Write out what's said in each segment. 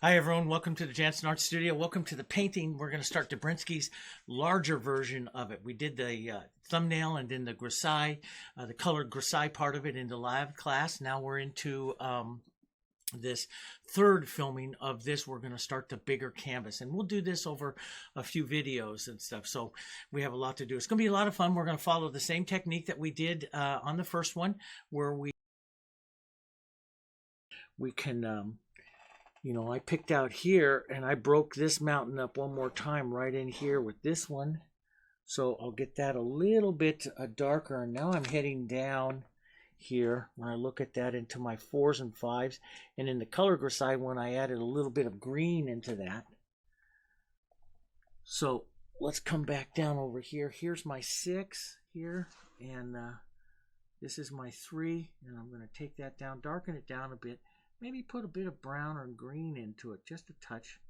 Hi everyone, welcome to the Jansen Art Studio. Welcome to the painting. We're going to start Dobrinsky's larger version of it. We did the thumbnail and then the grisaille, the colored grisaille part of it in the live class. Now we're into this third filming of this. We're going to start the bigger canvas, and we'll do this over a few videos and stuff. So we have a lot to do. It's going to be a lot of fun. We're going to follow the same technique that we did on the first one, where we can I picked out here and I broke this mountain up one more time right in here with this one. So I'll get that a little bit darker. And now I'm heading down here when I look at that into my 4s and 5s. And in the color grisaille one, I added a little bit of green into that. So let's come back down over here. Here's my 6 here. And this is my 3. And I'm going to take that down, darken it down a bit. Maybe put a bit of brown or green into it, just a touch,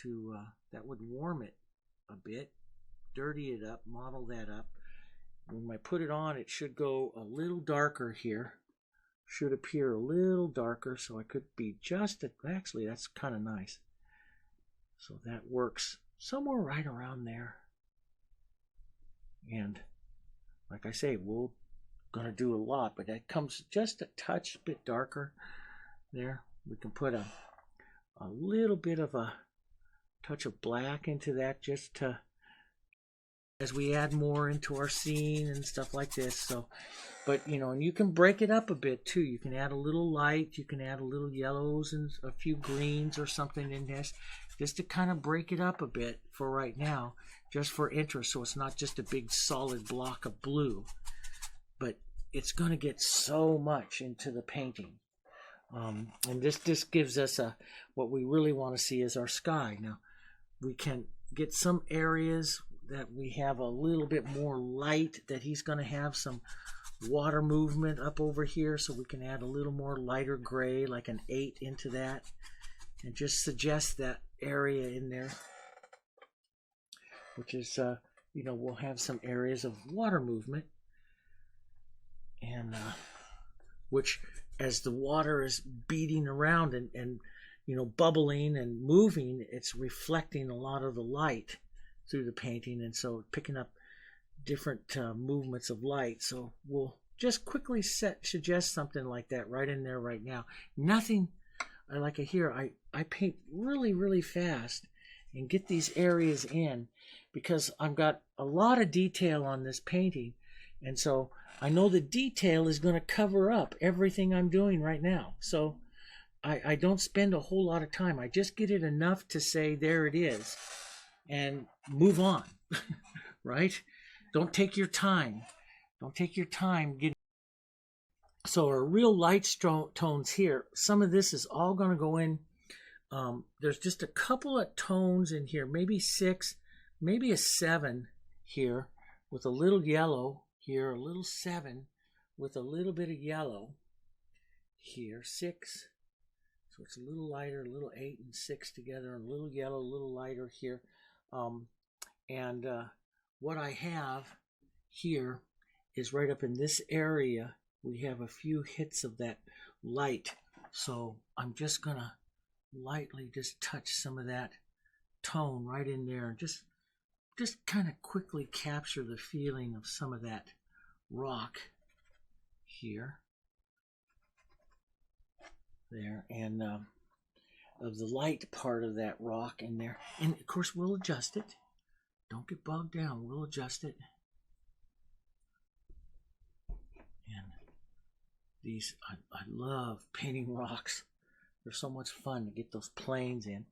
to that would warm it a bit, dirty it up, model that up. When I put it on, it should go a little darker here. Should appear a little darker, so I could be actually that's kind of nice. So that works somewhere right around there. And like I say, we're going to do a lot, but that comes just a touch bit darker. There, we can put a little bit of a touch of black into that, just to as we add more into our scene and stuff like this. So, but and you can break it up a bit too. You can add a little light, you can add a little yellows and a few greens or something in this, just to kind of break it up a bit for right now, just for interest. So it's not just a big solid block of blue, but it's going to get so much into the painting. And this gives us what we really want to see is our sky. Now we can get some areas that we have a little bit more light, that he's going to have some water movement up over here, so we can add a little more lighter gray, like an 8 into that, and just suggest that area in there, which is we'll have some areas of water movement, and which, as the water is beating around and bubbling and moving, it's reflecting a lot of the light through the painting, and so picking up different movements of light. So we'll just quickly suggest something like that right in there right now. Nothing like here. I paint really fast and get these areas in, because I've got a lot of detail on this painting, and so I know the detail is going to cover up everything I'm doing right now. So I don't spend a whole lot of time. I just get it enough to say, there it is, and move on, right? Don't take your time. Don't take your time getting. So our real light tones here, some of this is all going to go in. There's just a couple of tones in here, maybe 6, maybe a 7 here with a little yellow. Here, a little 7 with a little bit of yellow. Here, 6. So it's a little lighter, a little 8 and 6 together, and a little yellow, a little lighter here. What I have here is right up in this area, we have a few hits of that light. So I'm just going to lightly just touch some of that tone right in there, and just kind of quickly capture the feeling of some of that rock here, there, and of the light part of that rock in there. And of course we'll adjust it. Don't get bogged down. We'll adjust it. And these, I love painting rocks. They're so much fun to get those planes in.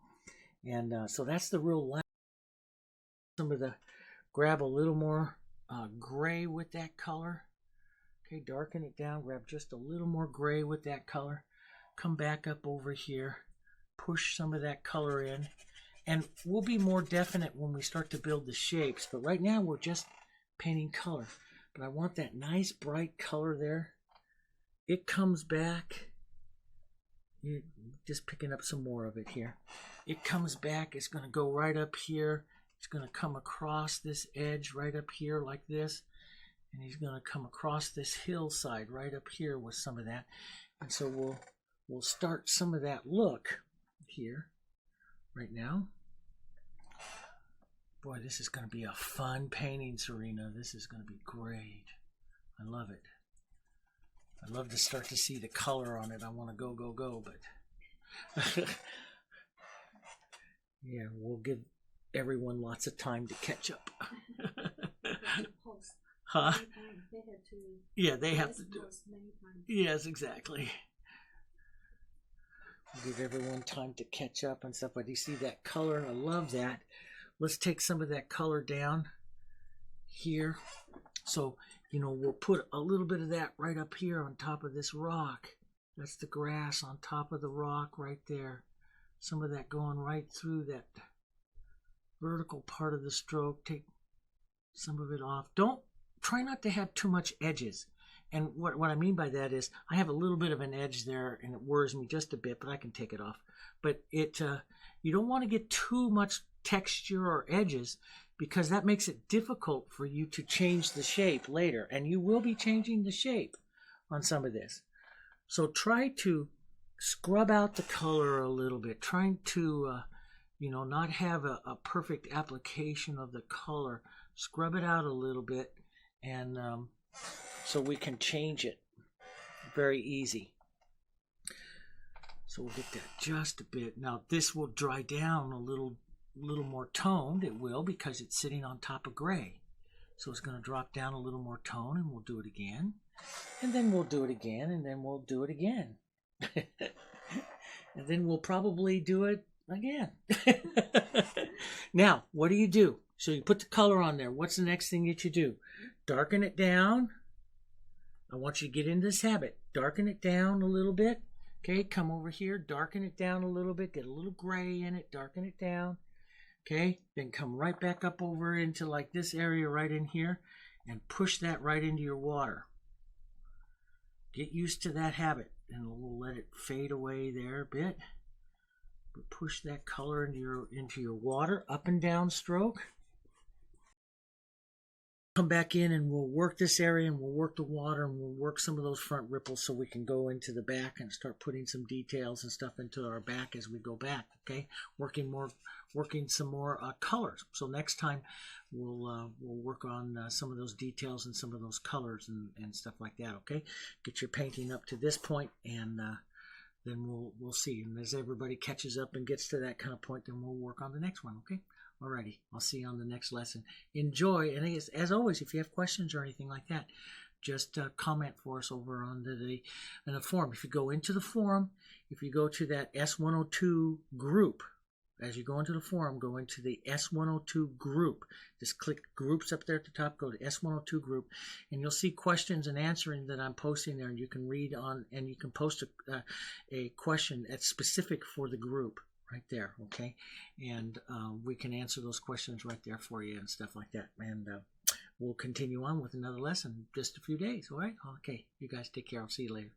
And so that's the real light. Some of the, grab a little more gray with that color. Okay, darken it down, grab just a little more gray with that color. Come back up over here, push some of that color in, and we'll be more definite when we start to build the shapes. But right now we're just painting color. But I want that nice bright color there. It comes back. Just picking up some more of it here. It comes back. It's going to go right up here. It's going to come across this edge right up here like this, and he's going to come across this hillside right up here with some of that. And so we'll start some of that look here right now. Boy, this is going to be a fun painting, Serena. This is going to be great. I love it. I love to start to see the color on it. I want to go, but yeah, we'll give everyone lots of time to catch up. Huh? Yeah, they have to do it. Yes, exactly. We'll give everyone time to catch up and stuff. But you see that color? I love that. Let's take some of that color down here. So, you know, we'll put a little bit of that right up here on top of this rock. That's the grass on top of the rock right there. Some of that going right through that vertical part of the stroke. Take some of it off. Try not to have too much edges. And what I mean by that is I have a little bit of an edge there and it worries me just a bit, but I can take it off. But you don't want to get too much texture or edges because that makes it difficult for you to change the shape later. And you will be changing the shape on some of this. So try to scrub out the color a little bit, trying to not have a perfect application of the color. Scrub it out a little bit, and so we can change it very easy. So we'll get that just a bit. Now this will dry down a little more toned. It will, because it's sitting on top of gray. So it's going to drop down a little more tone, and we'll do it again. And then we'll do it again, and then we'll do it again. And then we'll probably do it again. Now, what do? So you put the color on there. What's the next thing that you do? Darken it down. I want you to get into this habit. Darken it down a little bit. Okay, come over here. Darken it down a little bit. Get a little gray in it. Darken it down. Okay, then come right back up over into like this area right in here and push that right into your water. Get used to that habit, and we'll let it fade away there a bit. But push that color into your water, up and down stroke. Come back in and we'll work this area, and we'll work the water, and we'll work some of those front ripples so we can go into the back and start putting some details and stuff into our back as we go back. Okay, working some more colors. So next time we'll work on some of those details and some of those colors and stuff like that. Okay, get your painting up to this point, and then we'll see. And as everybody catches up and gets to that kind of point, then we'll work on the next one. Okay. Alrighty, I'll see you on the next lesson. Enjoy, and as always, if you have questions or anything like that, just comment for us over on the forum. If you go into the forum, if you go to that S102 group, as you go into the forum, go into the S102 group. Just click groups up there at the top, go to S102 group, and you'll see questions and answering that I'm posting there, and you can read on, and you can post a question that's specific for the group. Right there, okay, and we can answer those questions right there for you and stuff like that. And we'll continue on with another lesson in just a few days. All right, okay, you guys take care. I'll see you later.